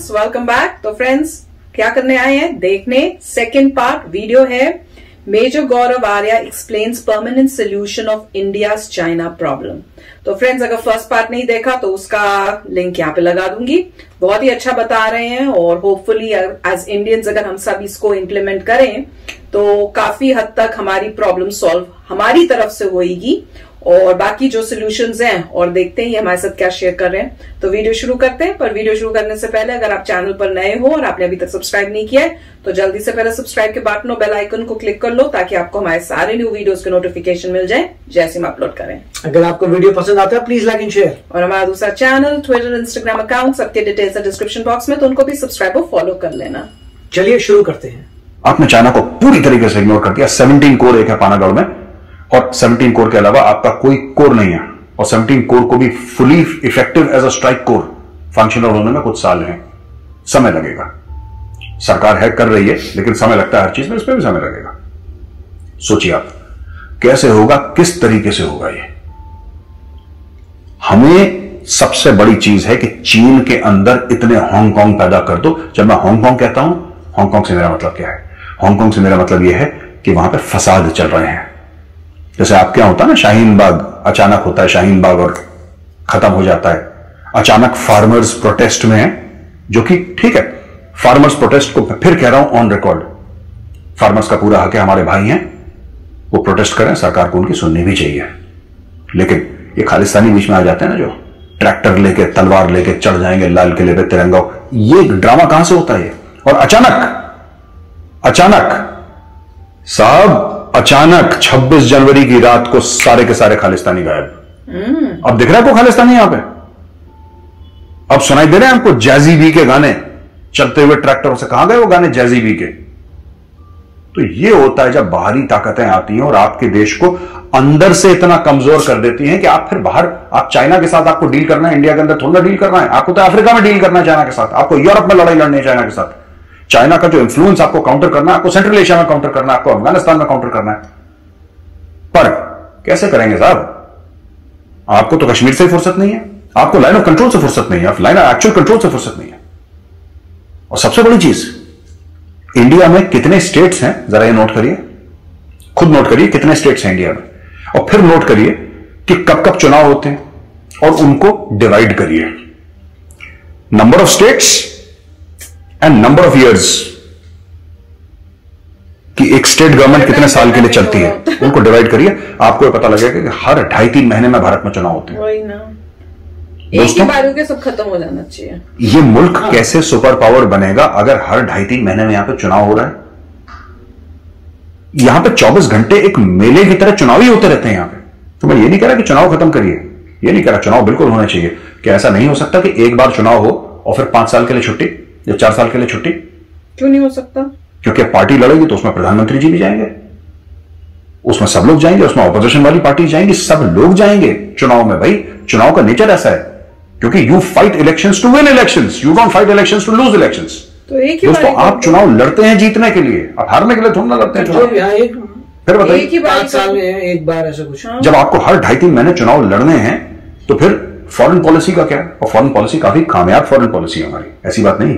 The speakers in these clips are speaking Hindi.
Friends, welcome back. तो फ्रेंड्स, क्या करने आए हैं? देखने सेकंड पार्ट वीडियो है major Gaurav Arya explains permanent solution of India's China problem. तो फ्रेंड्स, अगर फर्स्ट पार्ट नहीं देखा तो उसका लिंक यहाँ पे लगा दूंगी। बहुत ही अच्छा बता रहे हैं और होपफुली एज इंडियंस अगर हम सब इसको इम्प्लीमेंट करें तो काफी हद तक हमारी प्रॉब्लम सॉल्व हमारी तरफ से होगी और बाकी जो सोल्यूशंस हैं और देखते हैं ये हमारे साथ क्या शेयर कर रहे हैं। तो वीडियो शुरू करते हैं, पर वीडियो शुरू करने से पहले अगर आप चैनल पर नए हो और आपने अभी तक सब्सक्राइब नहीं किया है तो जल्दी से पहले सब्सक्राइब के बटन और बेल आइकन को क्लिक कर लो ताकि आपको हमारे सारे न्यू वीडियोस के नोटिफिकेशन मिल जाए जैसे हम अपलोड करें। अगर आपको वीडियो पसंद आता है प्लीज लाइक एंड शेयर। और हमारा दूसरा चैनल, ट्विटर, इंस्टाग्राम अकाउंट, सबके डिटेल्स है डिस्क्रिप्शन बॉक्स में, तो उनको भी सब्सक्राइब और फॉलो कर लेना। चलिए शुरू करते हैं। आपने चाइना को पूरी तरीके से इग्नोर कर दिया। 17 कोर एक है पानागढ़ में और 17 कोर के अलावा आपका कोई कोर नहीं है और 17 कोर को भी fully effective as a strike corps functional होने में कुछ साल हैं, समय लगेगा। सरकार है कर रही है लेकिन समय लगता है हर चीज में, इस पर भी समय लगेगा। सोचिए आप कैसे होगा, किस तरीके से होगा ये। हमें सबसे बड़ी चीज है कि चीन के अंदर इतने हांगकांग पैदा कर दो। जब मैं हांगकांग कहता हूं, हांगकांग से मेरा मतलब क्या है? हांगकांग से मेरा मतलब यह है कि वहां पे फसाद चल रहे हैं। जैसे आपके यहां होता है ना शाहीन बाग, अचानक होता है शाहीन बाग और खत्म हो जाता है। अचानक फार्मर्स प्रोटेस्ट में है, जो कि ठीक है, फार्मर्स प्रोटेस्ट को फिर कह रहा हूं ऑन रिकॉर्ड, फार्मर्स का पूरा हक है, हमारे भाई हैं, वो प्रोटेस्ट करें, सरकार को उनकी सुननी भी चाहिए। लेकिन ये खालिस्तानी बीच में आ जाते हैं ना, जो ट्रैक्टर लेके तलवार लेके चढ़ जाएंगे लाल किले पे तिरंगा, ये ड्रामा कहां से होता है? और अचानक साहब, अचानक 26 जनवरी की रात को सारे के सारे खालिस्तानी गायब। अब दिख रहा है आपको खालिस्तानी यहां पे? अब सुनाई दे रहे हैं आपको जैजी बी के गाने चलते हुए ट्रैक्टरों से? कहां गए वो गाने जैजी बी के? तो ये होता है जब बाहरी ताकतें आती हैं और आपके देश को अंदर से इतना कमजोर कर देती हैं कि आप फिर बाहर, आप चाइना के साथ आपको डील करना है, इंडिया के अंदर थोड़ा डील करना है। आपको तो अफ्रीका में डील करना है चाइना के साथ, आपको यूरोप में लड़ाई लड़नी है चाइना के साथ। चाइना का जो इंफ्लुएंस आपको काउंटर करना है, आपको सेंट्रल एशिया में काउंटर करना है, आपको अफगानिस्तान में काउंटर करना है। पर कैसे करेंगे साहब? आपको तो कश्मीर से फुर्सत नहीं है, आपको लाइन ऑफ कंट्रोल से फुर्सत नहीं है, लाइन ऑफ एक्चुअल कंट्रोल से फुर्सत नहीं है। और सबसे बड़ी चीज, इंडिया में कितने स्टेट्स हैं जरा ये नोट करिए, खुद नोट करिए कितने स्टेट्स हैं इंडिया में, और फिर नोट करिए कि कब कब चुनाव होते हैं और उनको डिवाइड करिए। Number of states and number of years, कि एक स्टेट गवर्नमेंट कितने साल के लिए चलती है, उनको डिवाइड करिए। आपको ये पता लगेगा कि हर 2.5-3 महीने में भारत में चुनाव होते हैं। वही ना, एक ही बार के सब खत्म हो जाना चाहिए। ये मुल्क कैसे सुपर पावर बनेगा अगर हर 2.5-3 महीने में यहां पे चुनाव हो रहा है? यहां पे 24 घंटे एक मेले की तरह चुनाव ही होते रहते हैं यहां पे। तो मैं ये नहीं कह रहा कि चुनाव खत्म करिए, ये नहीं कह रहा, चुनाव बिल्कुल होना चाहिए। क्या ऐसा नहीं हो सकता कि एक बार चुनाव हो और फिर 5 साल के लिए छुट्टी या 4 साल के लिए छुट्टी? क्यों नहीं हो सकता? क्योंकि पार्टी लड़ेगी तो उसमें प्रधानमंत्री जी भी जाएंगे, उसमें सब लोग जाएंगे, उसमें ऑपोजिशन वाली पार्टी जाएंगी, सब लोग जाएंगे चुनाव में। भाई चुनाव का नेचर ऐसा है, क्योंकि you fight elections to win elections, you don't fight elections to lose elections. तो एक ही दोस्तों, आप चुनाव लड़ते हैं जीतने के लिए, आप हारने के लिए थोड़ा ना लड़ते हैं चुनाव। फिर बताइए, एक ही 5 साल में एक बार ऐसा कुछ। जब आपको हर 2.5-3 महीने चुनाव लड़ने हैं तो फिर फॉरेन पॉलिसी का क्या? और फॉरेन पॉलिसी काफी कामयाब फॉरेन पॉलिसी है हमारी, ऐसी बात नहीं।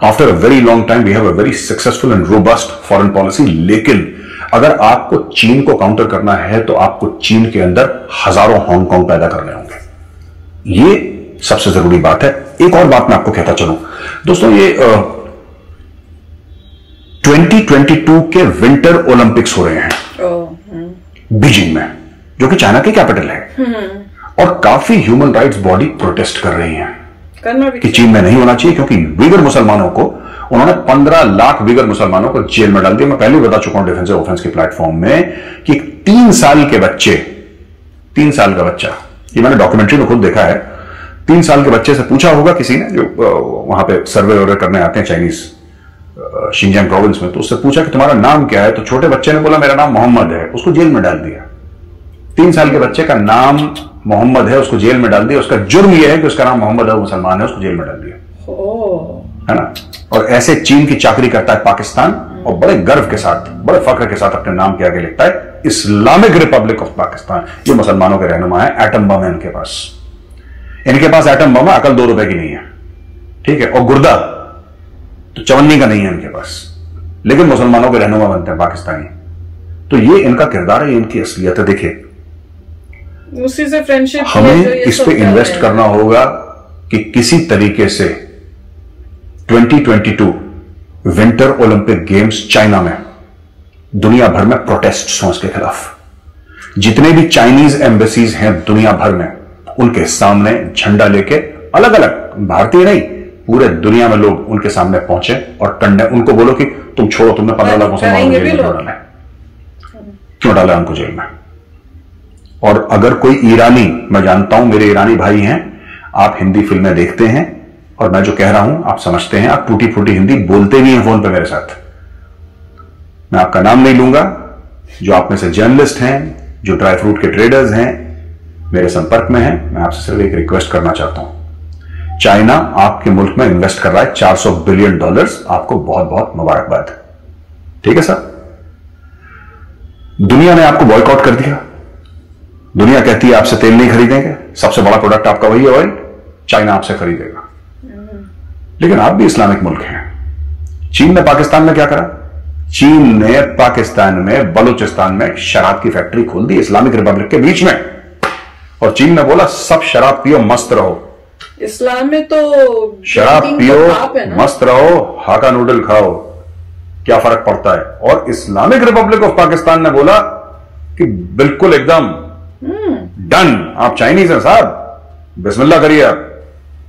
After a very long time we have a very successful and robust foreign policy. लेकिन अगर आपको चीन को काउंटर करना है तो आपको चीन के अंदर हजारों हांगकांग पैदा करने होंगे। ये सबसे जरूरी बात है। एक और बात मैं आपको कहता चलूं दोस्तों, ये 2022 के विंटर ओलंपिक्स हो रहे हैं बीजिंग में, जो कि चाइना की कैपिटल है, और काफी ह्यूमन राइट्स बॉडी प्रोटेस्ट कर रही हैं कि चीन में नहीं होना चाहिए, क्योंकि वीगर मुसलमानों को, उन्होंने 15 लाख वीगर मुसलमानों को जेल में डाल दिया। मैं पहले ही बता चुका हूं डिफेंस ऑफेंस के प्लेटफॉर्म में कि 3 साल के बच्चे, 3 साल का बच्चा, ये मैंने डॉक्यूमेंट्री में खुद देखा है, 3 साल के बच्चे से पूछा होगा किसी ने, जो वहां पे सर्वे वर्वे करने आते हैं चाइनीज शिनजियांग प्रोविंस में, तो उससे पूछा कि तुम्हारा नाम क्या है? तो छोटे बच्चे ने बोला मेरा नाम मोहम्मद है, उसको जेल में डाल दिया। 3 साल के बच्चे का नाम मोहम्मद है, उसको जेल में डाल दिया। उसका जुर्म यह है कि उसका नाम मोहम्मद है, मुसलमान है, उसको जेल में डाल दिया, है ना। और ऐसे चीन की चाकरी करता है पाकिस्तान, और बड़े गर्व के साथ, बड़े फख्र के साथ अपने नाम के आगे लिखता है इस्लामिक रिपब्लिक ऑफ पाकिस्तान। ये मुसलमानों के रहनुमा है, एटम बम है इनके पास। एटम बम है, अकल 2 रुपए की नहीं है। ठीक है, और गुर्दा तो चवन्नी का नहीं है इनके पास, लेकिन मुसलमानों के रहनुमा बनते हैं पाकिस्तानी। तो ये इनका किरदार है, ये इनकी असलियत है। देखिए, उसी से फ्रेंडशिप हमें इस पे इन्वेस्ट करना होगा कि किसी तरीके से 2022 विंटर ओलंपिक गेम्स चाइना में दुनिया भर में प्रोटेस्ट हो उसके खिलाफ। जितने भी चाइनीज एम्बेसीज हैं दुनिया भर में, उनके सामने झंडा लेके, अलग अलग, भारतीय नहीं, पूरे दुनिया में लोग उनके सामने पहुंचे और कंडे उनको बोलो कि तुम छोड़ो, तुमने 15 लाख मुसलमानों को जेल में क्यों डाला, क्यों डाला उनको जेल में। और अगर कोई ईरानी, मैं जानता हूं मेरे ईरानी भाई हैं, आप हिंदी फिल्में देखते हैं और मैं जो कह रहा हूं आप समझते हैं, आप टूटी फूटी हिंदी बोलते भी हैं फोन पे मेरे साथ। मैं आपका नाम नहीं लूंगा, जो आप में से जर्नलिस्ट हैं, जो ड्राई फ्रूट के ट्रेडर्स हैं, मेरे संपर्क में हैं, मैं आपसे सिर्फ एक रिक्वेस्ट करना चाहता हूं। चाइना आपके मुल्क में इन्वेस्ट कर रहा है $400 बिलियन, आपको बहुत बहुत मुबारकबाद। ठीक है सर, दुनिया ने आपको बॉयकॉट कर दिया, दुनिया कहती है आपसे तेल नहीं खरीदेंगे, सबसे बड़ा प्रोडक्ट आपका वही है ऑयल, चाइना आपसे खरीदेगा। लेकिन आप भी इस्लामिक मुल्क हैं। चीन ने पाकिस्तान में क्या करा? चीन ने पाकिस्तान में बलूचिस्तान में शराब की फैक्ट्री खोल दी, इस्लामिक रिपब्लिक के बीच में, और चीन ने बोला सब शराब पियो, मस्त रहो। इस्लाम में तो शराब पियो, मस्त रहो, हाका नूडल खाओ, क्या फर्क पड़ता है। और इस्लामिक रिपब्लिक ऑफ पाकिस्तान ने बोला कि बिल्कुल एकदम डन, आप चाइनीज हैं साहब, बिस्मिल्लाह करिए, आप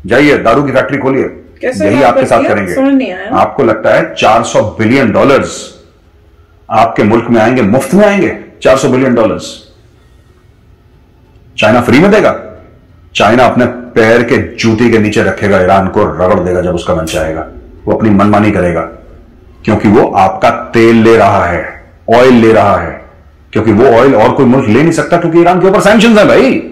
जाइए दारू की फैक्ट्री खोलिए, यही आपके साथ करेंगे। आपको लगता है $400 बिलियन आपके मुल्क में आएंगे, मुफ्त में आएंगे? $400 बिलियन चाइना फ्री में देगा? चाइना अपने पैर के जूते के नीचे रखेगा, ईरान को रगड़ देगा जब उसका मन चाहेगा, वो अपनी मनमानी करेगा, क्योंकि वो आपका तेल ले रहा है, ऑयल ले रहा है, क्योंकि वो ऑयल और कोई मुल्क ले नहीं सकता, क्योंकि ईरान के ऊपर सैंक्शंस है भाई,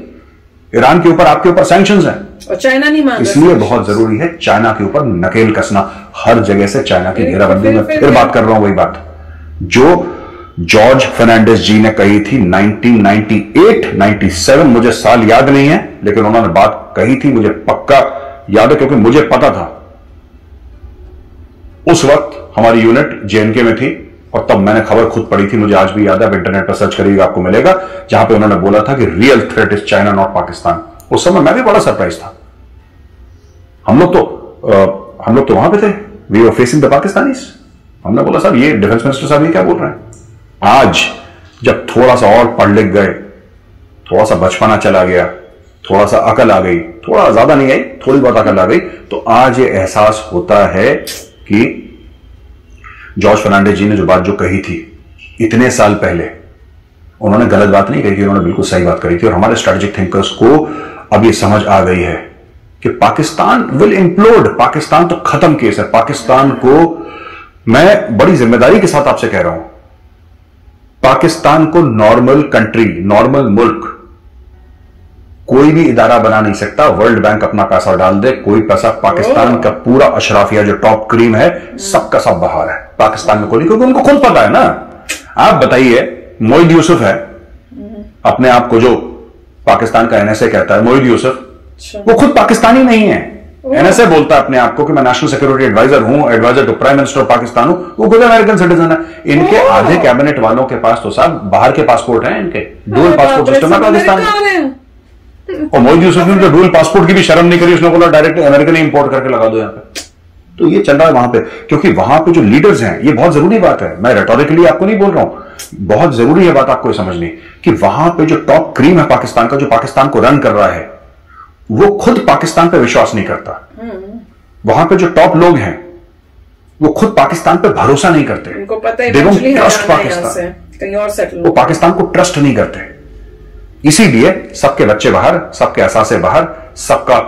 ईरान के ऊपर, आपके ऊपर सैंक्शंस है, और चाइना नहीं मांग। इसलिए बहुत जरूरी है चाइना के ऊपर नकेल कसना, हर जगह से चाइना की घेराबंदी में। फिर बात कर रहा हूं वही बात जो जॉर्ज फर्नांडिस जी ने कही थी 1998-97, मुझे साल याद नहीं है, लेकिन उन्होंने बात कही थी, मुझे पक्का याद है क्योंकि मुझे पता था। उस वक्त हमारी यूनिट जेएनके में थी और तब मैंने खबर खुद पढ़ी थी, मुझे आज भी याद है, आप इंटरनेट पर सर्च करिएगा आपको मिलेगा, जहां पे उन्होंने बोला था कि real threat is China not Pakistan. उस समय मैं भी बड़ा सरप्राइज था। हम लोग तो वहां पे थे, we were facing the Pakistanis. हमने बोला साहब ये डिफेंस मिनिस्टर साहब ये क्या बोल रहे हैं। आज जब थोड़ा सा और पढ़ लिख गए, थोड़ा सा बचपना चला गया, थोड़ा सा अकल आ गई, थोड़ा ज्यादा नहीं आई, थोड़ी बहुत अकल आ गई, तो आज ये एहसास होता है कि जॉर्ज फर्नांडिस जी ने जो बात जो कही थी इतने साल पहले, उन्होंने गलत बात नहीं कही थी, उन्होंने बिल्कुल सही बात कही थी। और हमारे स्ट्रेटेजिक थिंकर्स को अब ये समझ आ गई है कि पाकिस्तान विल इम्प्लोड, पाकिस्तान तो खत्म केस है। पाकिस्तान को मैं बड़ी जिम्मेदारी के साथ आपसे कह रहा हूं, पाकिस्तान को नॉर्मल कंट्री, नॉर्मल मुल्क कोई भी इदारा बना नहीं सकता। वर्ल्ड बैंक अपना पैसा डाल दे, कोई पैसा पाकिस्तान का पूरा अशराफिया जो टॉप क्रीम है सबका सब बाहर है, पाकिस्तान में कोई नहीं, क्योंकि उनको खुद पता है ना। आप बताइए, मोहिद यूसुफ है, अपने आप को जो पाकिस्तान का एनएसए कहता है, मोहिद यूसुफ, वो खुद पाकिस्तानी नहीं है। एनएसए बोलता है अपने आप को कि मैं नेशनल सिक्योरिटी एडवाइजर हूं, adviser to prime minister of Pakistan हूं, वो खुद अमेरिकन सिटीजन है। इनके आधे कैबिनेट वालों के पास तो साहब बाहर के पासपोर्ट हैं, इनके डुअल पासपोर्ट सिस्टम है पाकिस्तान में। और मोहित यूसुफ ने तो डुअल पासपोर्ट की भी शर्म नहीं करी, उसने बोला डायरेक्ट अमेरिकन ही इंपोर्ट करके लगा दो यहां पे। तो ये चल रहा है वहां पे, क्योंकि वहां पे जो लीडर्स हैं, ये बहुत जरूरी बात है, मैं रेटोरिकली आपको नहीं बोल रहा हूं, बहुत जरूरी है बात आपको समझनी कि वहां पे जो टॉप क्रीम है पाकिस्तान का, जो पाकिस्तान को रन कर रहा है, वो खुद पाकिस्तान पे विश्वास नहीं करता। वहां पे जो टॉप लोग हैं वो खुद पाकिस्तान पे भरोसा नहीं करते, उनको पता है ट्रस्ट पाकिस्तान, कहीं और सेटल, वो पाकिस्तान को ट्रस्ट नहीं करते। इसीलिए सबके बच्चे बाहर, सबके असासे बाहर, सबका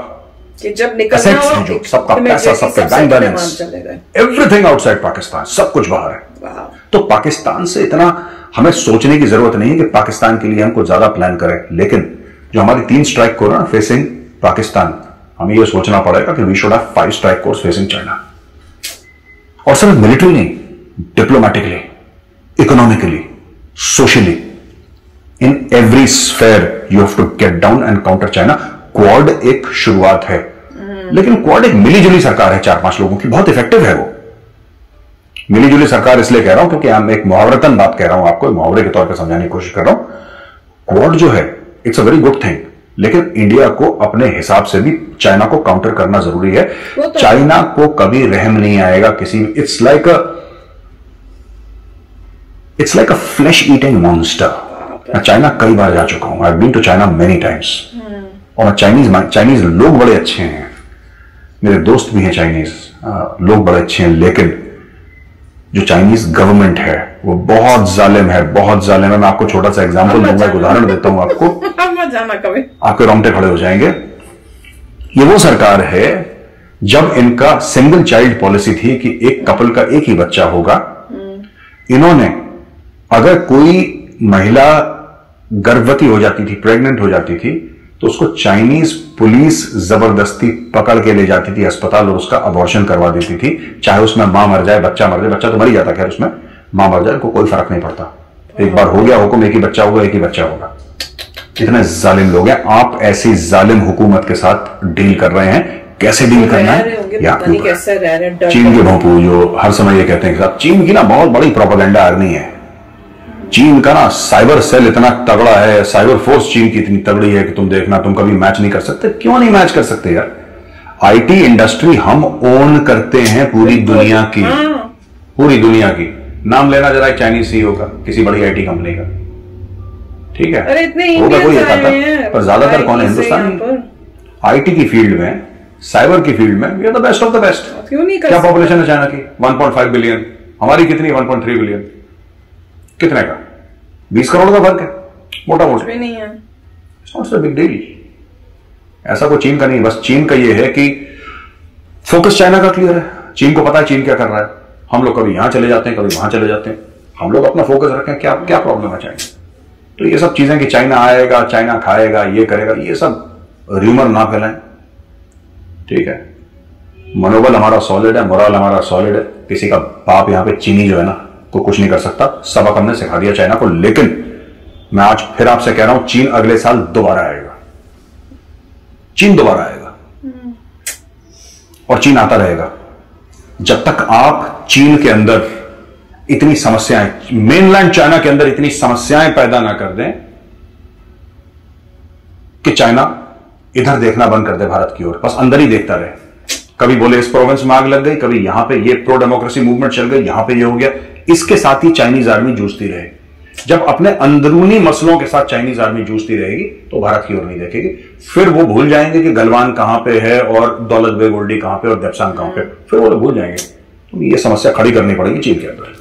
कि जब निकलना हो, जो सबका पैसा, सबके bank balance, everything outside Pakistan, सब कुछ बाहर है। तो पाकिस्तान से इतना हमें सोचने की जरूरत नहीं है कि पाकिस्तान के लिए हम कुछ ज्यादा प्लान करें, लेकिन जो हमारी 3 स्ट्राइक कोर है फेसिंग पाकिस्तान, हमें यह सोचना पड़ेगा कि we should have 5 strike corps facing China. और सिर्फ मिलिट्री नहीं, diplomatically, economically, socially, in every sphere you have to get down and counter China. Quad एक शुरुआत है, लेकिन क्वाड एक मिलीजुली सरकार है 4-5 लोगों की, बहुत इफेक्टिव है वो। मिलीजुली सरकार इसलिए कह रहा हूं क्योंकि मैं एक मुहावरतन बात कह रहा हूं, आपको मुहावरे के तौर पर समझाने की कोशिश कर रहा हूं। क्वाड जो है it's a very good thing, लेकिन इंडिया को अपने हिसाब से भी चाइना को काउंटर करना जरूरी है। चाइना को कभी रहम नहीं आएगा किसी, it's like a flesh eating monster. मैं चाइना कई बार जा चुका हूं, I have been to China many times, और चाइनीज लोग बड़े अच्छे हैं, मेरे दोस्त भी हैं चाइनीज लोग बड़े अच्छे हैं, लेकिन जो चाइनीज गवर्नमेंट है वो बहुत जालिम है, बहुत जालिम है। मैं आपको छोटा सा एग्जांपल दूंगा, एक उदाहरण देता हूं आपको, जाना कभी आपके रोंगटे खड़े हो जाएंगे। ये वो सरकार है जब इनका सिंगल चाइल्ड पॉलिसी थी कि एक कपल का एक ही बच्चा होगा, इन्होंने अगर कोई महिला गर्भवती हो जाती थी, प्रेग्नेंट हो जाती थी, तो उसको चाइनीज पुलिस जबरदस्ती पकड़ के ले जाती थी अस्पताल और उसका अबॉर्शन करवा देती थी, चाहे उसमें मां मर जाए, बच्चा मर जाए। बच्चा तो मर ही जाता, खैर उसमें मां मर जाए को कोई फर्क नहीं पड़ता, एक बार हो गया हुक्म, एक ही बच्चा होगा, एक ही बच्चा होगा। इतने जालिम लोग हैं। आप ऐसी जालिम हुकूमत के साथ डील कर रहे हैं, कैसे डील करना है या चीन के भोंपू जो हर समय ये कहते हैं कि चीन की ना बहुत बड़ी प्रोपेगेंडा आर्मी है, चीन का ना साइबर सेल इतना तगड़ा है, साइबर फोर्स चीन की इतनी तगड़ी है कि तुम देखना तुम कभी मैच नहीं कर सकते। क्यों नहीं मैच कर सकते यार? आईटी इंडस्ट्री हम ओन करते हैं पूरी दुनिया की, पूरी दुनिया की। नाम लेना जरा एक चाइनीज सीईओ का, किसी बड़ी आईटी कंपनी का, ठीक है, अरे इतने होगा कोई एक आता, पर ज्यादातर कौन है हिंदुस्तान आईटी की फील्ड में, साइबर की फील्ड में we are the best of the best. क्यों नहीं कर क्या पॉपुलेशन है चाइना की? 1.5 बिलियन, हमारी कितनी? 1.3 बिलियन। कितने का? 20 करोड़ का फर्क है, मोटा मोटा नहीं है, it's not so big deal. ऐसा कोई चीन का नहीं, बस चीन का ये है कि फोकस चाइना का क्लियर है, चीन को पता है चीन क्या कर रहा है। हम लोग कभी यहां चले जाते हैं, कभी वहां चले जाते हैं, हम लोग अपना फोकस रखें, क्या क्या प्रॉब्लम है चाइना। तो ये सब चीजें कि चाइना आएगा, चाइना खाएगा, ये करेगा, ये सब र्यूमर ना फैलाएं, ठीक है। मनोबल हमारा सॉलिड है, मोरल हमारा सॉलिड है, किसी का बाप यहां पे चीनी जो है ना को कुछ नहीं कर सकता। सबक हमने सिखा दिया चाइना को, लेकिन मैं आज फिर आपसे कह रहा हूं चीन अगले साल दोबारा आएगा, चीन दोबारा आएगा और चीन आता रहेगा जब तक आप चीन के अंदर इतनी समस्याएं, मेनलैंड चाइना के अंदर इतनी समस्याएं पैदा ना कर दें कि चाइना इधर देखना बंद कर दे भारत की ओर, बस अंदर ही देखता रहे। कभी बोले इस प्रोविंस में आग लग गई, कभी यहां पे ये प्रो डेमोक्रेसी मूवमेंट चल गई, यहां पे ये हो गया। इसके साथ ही चाइनीज आर्मी जूझती रहे। जब अपने अंदरूनी मसलों के साथ चाइनीज आर्मी जूझती रहेगी तो भारत की ओर नहीं देखेगी। फिर वो भूल जाएंगे कि गलवान कहां पे है और दौलत बेग ओल्डी कहां पे और देपसान कहां पे, फिर वो भूल जाएंगे। तो ये समस्या खड़ी करनी पड़ेगी चीन के अंदर।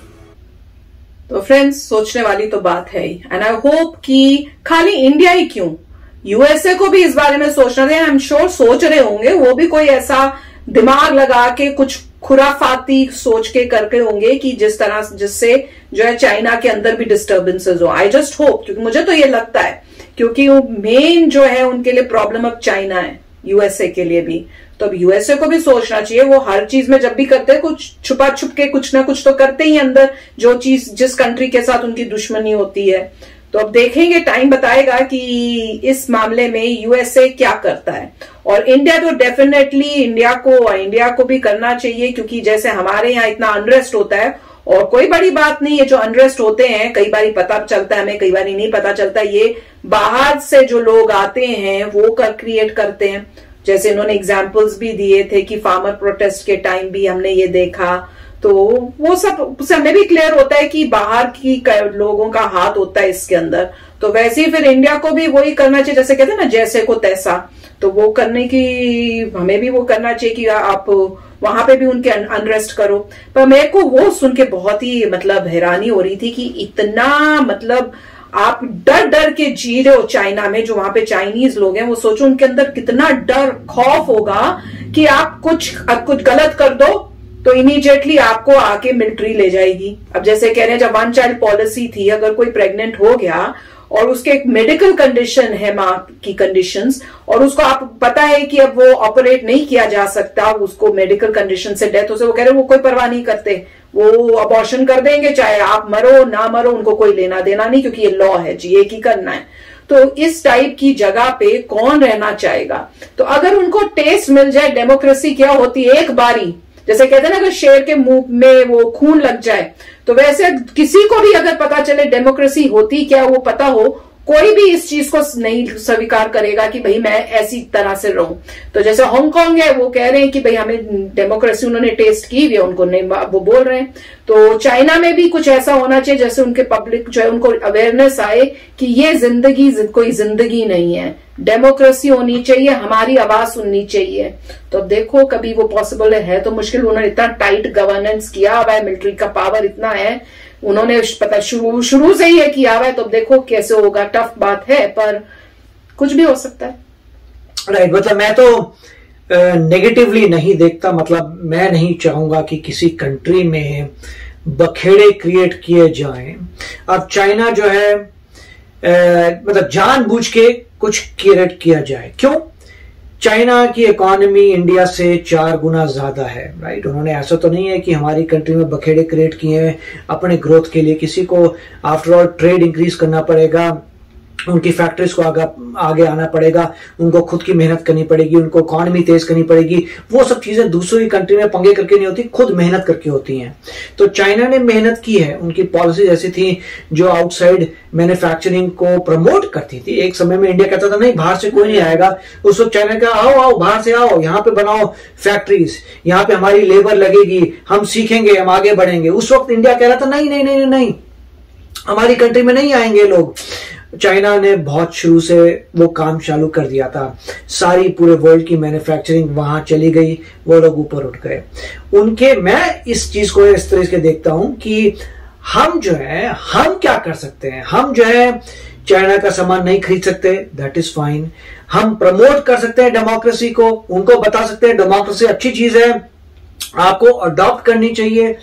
तो फ्रेंड्स, सोचने वाली तो बात है ही, एंड आई होप कि खाली इंडिया ही क्यों, यूएसए को भी इस बारे में सोचना है। आई एम श्योर सोच रहे होंगे, वो भी कोई ऐसा दिमाग लगा के कुछ खुराफाती सोच के करके होंगे कि जिस तरह जिससे जो है चाइना के अंदर भी डिस्टर्बेंसेस हो। आई जस्ट होप, क्योंकि मुझे तो ये लगता है, क्योंकि वो मेन जो है उनके लिए प्रॉब्लम अब चाइना है, यूएसए के लिए भी। तो अब यूएसए को भी सोचना चाहिए, वो हर चीज में जब भी करते हैं कुछ छुपा छुप के कुछ ना कुछ तो करते ही अंदर, जो चीज जिस कंट्री के साथ उनकी दुश्मनी होती है। तो अब देखेंगे, टाइम बताएगा कि इस मामले में यूएसए क्या करता है। और इंडिया तो डेफिनेटली इंडिया को भी करना चाहिए, क्योंकि जैसे हमारे यहाँ इतना अनरेस्ट होता है, और कोई बड़ी बात नहीं है जो अनरेस्ट होते हैं, कई बार पता चलता है हमें, कई बार नहीं पता चलता। ये बाहर से जो लोग आते हैं वो क्रिएट करते हैं। जैसे इन्होंने एग्जाम्पल्स भी दिए थे कि फार्मर प्रोटेस्ट के टाइम भी हमने ये देखा, तो वो सब उससे हमें भी क्लियर होता है कि बाहर की लोगों का हाथ होता है इसके अंदर। तो वैसे ही फिर इंडिया को भी वही करना चाहिए, जैसे कहते हैं ना जैसे को तैसा, तो वो करने की हमें भी वो करना चाहिए कि आप वहां पे भी उनके अनरेस्ट करो। पर मेरे को वो सुन के बहुत ही मतलब हैरानी हो रही थी कि इतना मतलब आप डर डर के जी रहे हो चाइना में, जो वहां पे चाइनीज लोग हैं, वो सोचो उनके अंदर कितना डर खौफ होगा कि आप कुछ गलत कर दो तो इमीडिएटली आपको आके मिलिट्री ले जाएगी। अब जैसे कह रहे हैं जब 1 चाइल्ड पॉलिसी थी, अगर कोई प्रेग्नेंट हो गया और उसके एक मेडिकल कंडीशन है, मां की कंडीशंस, और उसको आप पता है कि अब वो ऑपरेट नहीं किया जा सकता, उसको मेडिकल कंडीशन से डेथ हो से, वो कह रहे हैं वो कोई परवाह नहीं करते, वो अबॉर्शन कर देंगे, चाहे आप मरो ना मरो, उनको कोई लेना देना नहीं, क्योंकि ये लॉ है जी, एक ही करना है। तो इस टाइप की जगह पे कौन रहना चाहेगा? तो अगर उनको टेस्ट मिल जाए डेमोक्रेसी क्या होती है एक बारी, जैसे कहते हैं ना अगर शेर के मुंह में वो खून लग जाए, तो वैसे किसी को भी अगर पता चले डेमोक्रेसी होती क्या, वो पता हो, कोई भी इस चीज को नहीं स्वीकार करेगा कि भाई मैं ऐसी तरह से रहूं। तो जैसे हांगकांग है, वो कह रहे हैं कि भाई हमें डेमोक्रेसी उन्होंने टेस्ट की हुई है, उनको नहीं, वो बोल रहे हैं। तो चाइना में भी कुछ ऐसा होना चाहिए जैसे उनके पब्लिक जो है उनको अवेयरनेस आए कि ये जिंदगी कोई जिंदगी नहीं है, डेमोक्रेसी होनी चाहिए, हमारी आवाज सुननी चाहिए। तो अब देखो कभी वो पॉसिबल है तो मुश्किल। उन्होंने इतना टाइट गवर्नेंस किया हुआ है, मिलिट्री का पावर इतना है, उन्होंने पता शुरू से ही किया हुआ है। तो देखो कैसे होगा, टफ बात है पर कुछ भी हो सकता है। राइट, मतलब मैं तो नेगेटिवली नहीं देखता, मतलब मैं नहीं चाहूंगा कि किसी कंट्री में बखेड़े क्रिएट किए जाएं। अब चाइना जो है मतलब जानबूझ के कुछ क्रिएट किया जाए, क्यों? चाइना की इकोनॉमी इंडिया से 4 गुना ज्यादा है, राइट। उन्होंने ऐसा तो नहीं है कि हमारी कंट्री में बखेड़े क्रिएट किए हैं अपने ग्रोथ के लिए। किसी को आफ्टर ऑल ट्रेड इंक्रीज करना पड़ेगा, उनकी फैक्ट्रीज को आगे आना पड़ेगा, उनको खुद की मेहनत करनी पड़ेगी, उनको इकोनॉमी तेज करनी पड़ेगी। वो सब चीजें दूसरी कंट्री में पंगे करके नहीं होती, खुद मेहनत करके होती हैं। तो चाइना ने मेहनत की है, उनकी पॉलिसी ऐसी थी जो आउटसाइड मैन्युफैक्चरिंग को प्रमोट करती थी। एक समय में इंडिया कहता था नहीं बाहर से कोई नहीं आएगा, उस वक्त चाइना का आओ आओ बाहर से आओ, यहाँ पे बनाओ फैक्ट्रीज, यहाँ पे हमारी लेबर लगेगी, हम सीखेंगे, हम आगे बढ़ेंगे। उस वक्त इंडिया कह रहा था नहीं नहीं नहीं नहीं, हमारी कंट्री में नहीं आएंगे लोग। चाइना ने बहुत शुरू से वो काम चालू कर दिया था, सारी पूरे वर्ल्ड की मैन्युफैक्चरिंग वहां चली गई, वो लोग ऊपर उठ गए उनके। मैं इस चीज को इस तरह से देखता हूं कि हम जो है, हम क्या कर सकते हैं? हम जो है चाइना का सामान नहीं खरीद सकते, दैट इज फाइन। हम प्रमोट कर सकते हैं डेमोक्रेसी को, उनको बता सकते हैं डेमोक्रेसी अच्छी चीज है, आपको अडॉप्ट करनी चाहिए।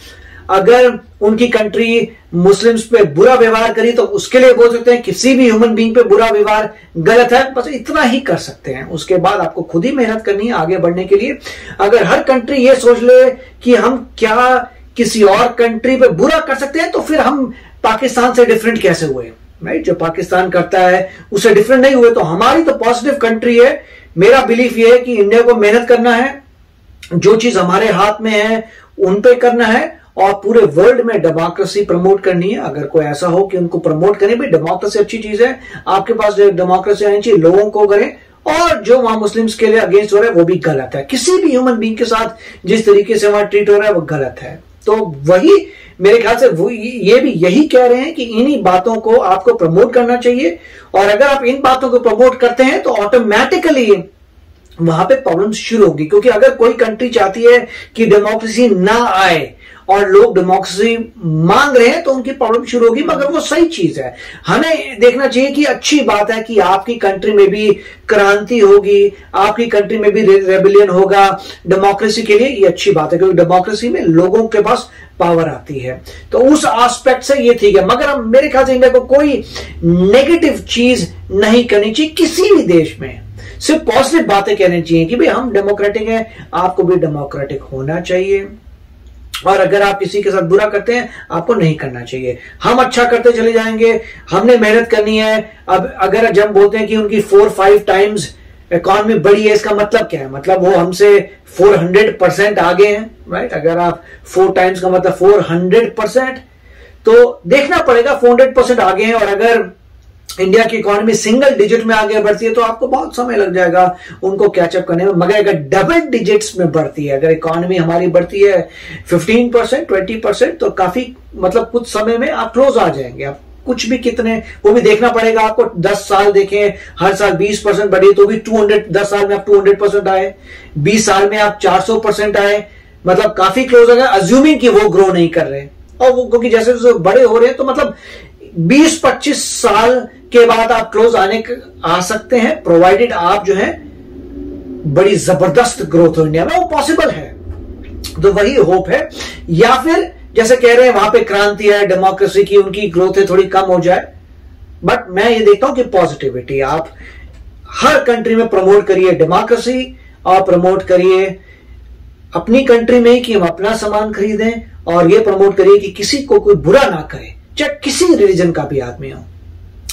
अगर उनकी कंट्री मुस्लिम्स पे बुरा व्यवहार करी तो उसके लिए बोल सकते हैं किसी भी ह्यूमन बीइंग पे बुरा व्यवहार गलत है, बस इतना ही कर सकते हैं। उसके बाद आपको खुद ही मेहनत करनी है आगे बढ़ने के लिए। अगर हर कंट्री ये सोच ले कि हम क्या किसी और कंट्री पे बुरा कर सकते हैं, तो फिर हम पाकिस्तान से डिफरेंट कैसे हुए, राइट? जो पाकिस्तान करता है उससे डिफरेंट नहीं हुए। तो हमारी तो पॉजिटिव कंट्री है। मेरा बिलीफ ये है कि इंडिया को मेहनत करना है, जो चीज हमारे हाथ में है उन पे करना है, और पूरे वर्ल्ड में डेमोक्रेसी प्रमोट करनी है। अगर कोई ऐसा हो कि उनको प्रमोट करें, भाई डेमोक्रेसी अच्छी चीज है, आपके पास जो डेमोक्रेसी आनी चाहिए लोगों को करें, और जो वहां मुस्लिम्स के लिए अगेंस्ट हो रहा है वो भी गलत है। किसी भी ह्यूमन बीइंग के साथ जिस तरीके से वहां ट्रीट हो रहा है वो गलत है। तो वही मेरे ख्याल से वो ये भी यही कह रहे हैं कि इन्हीं बातों को आपको प्रमोट करना चाहिए, और अगर आप इन बातों को प्रमोट करते हैं तो ऑटोमेटिकली वहां पे प्रॉब्लम शुरू होगी। क्योंकि अगर कोई कंट्री चाहती है कि डेमोक्रेसी ना आए और लोग डेमोक्रेसी मांग रहे हैं तो उनकी प्रॉब्लम शुरू होगी, मगर वो सही चीज है। हमें देखना चाहिए कि अच्छी बात है कि आपकी कंट्री में भी क्रांति होगी, आपकी कंट्री में भी रेबेलियन होगा डेमोक्रेसी के लिए, ये अच्छी बात है, क्योंकि डेमोक्रेसी में लोगों के पास पावर आती है। तो उस एस्पेक्ट से ये ठीक है, मगर अब मेरे ख्याल से इंडिया को कोई नेगेटिव चीज नहीं करनी चाहिए किसी भी देश में। सिर्फ पॉजिटिव बातें कहनी चाहिए कि भाई हम डेमोक्रेटिक हैं, आपको भी डेमोक्रेटिक होना चाहिए, और अगर आप किसी के साथ बुरा करते हैं आपको नहीं करना चाहिए। हम अच्छा करते चले जाएंगे, हमने मेहनत करनी है। अब अगर जब बोलते हैं कि उनकी 4-5 टाइम्स इकॉनमी बढ़ी है, इसका मतलब क्या है? मतलब वो हमसे 400% आगे हैं, राइट? अगर आप 4 टाइम्स का मतलब 400%, तो देखना पड़ेगा 400% आगे हैं। और अगर इंडिया की इकोनॉमी सिंगल डिजिट में आगे बढ़ती है तो आपको बहुत समय लग जाएगा उनको कैचअप करने में। मगर अगर डबल डिजिट्स में बढ़ती है, अगर इकोनॉमी हमारी बढ़ती है 15%, 20%, तो काफी मतलब कुछ समय में आप क्लोज आ जाएंगे। आप कुछ भी कितने वो भी देखना पड़ेगा आपको। 10 साल देखें, हर साल 20% बढ़ी तो भी 10 साल में आप 200% आए, 20 साल में आप 400% आए, मतलब काफी क्लोज हो गए, अज्यूमिंग कि वो ग्रो नहीं कर रहे। और वो क्योंकि जैसे जैसे बड़े हो रहे हैं तो मतलब 20-25 साल के बाद आप क्लोज आ सकते हैं, प्रोवाइडेड आप जो है बड़ी जबरदस्त ग्रोथ हो इंडिया में, वो पॉसिबल है। तो वही होप है। या फिर जैसे कह रहे हैं वहां पे क्रांति है डेमोक्रेसी की, उनकी ग्रोथ है थोड़ी कम हो जाए, बट मैं ये देखता हूं कि पॉजिटिविटी आप हर कंट्री में प्रमोट करिए डेमोक्रेसी, और प्रमोट करिए अपनी कंट्री में कि हम अपना सामान खरीदें, और ये प्रमोट करिए कि किसी को कोई बुरा ना करे, चाहे किसी रिलीजन का भी आदमी हो।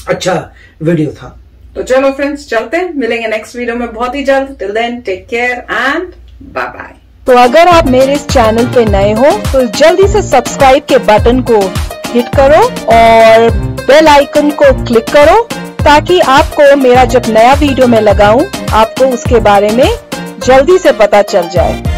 अच्छा वीडियो था। तो चलो फ्रेंड्स, चलते हैं, मिलेंगे नेक्स्ट वीडियो में बहुत ही जल्द। Till then take care and bye bye. तो अगर आप मेरे इस चैनल पे नए हो तो जल्दी से सब्सक्राइब के बटन को हिट करो और बेल आइकन को क्लिक करो, ताकि आपको मेरा जब नया वीडियो मैं लगाऊं आपको उसके बारे में जल्दी से पता चल जाए।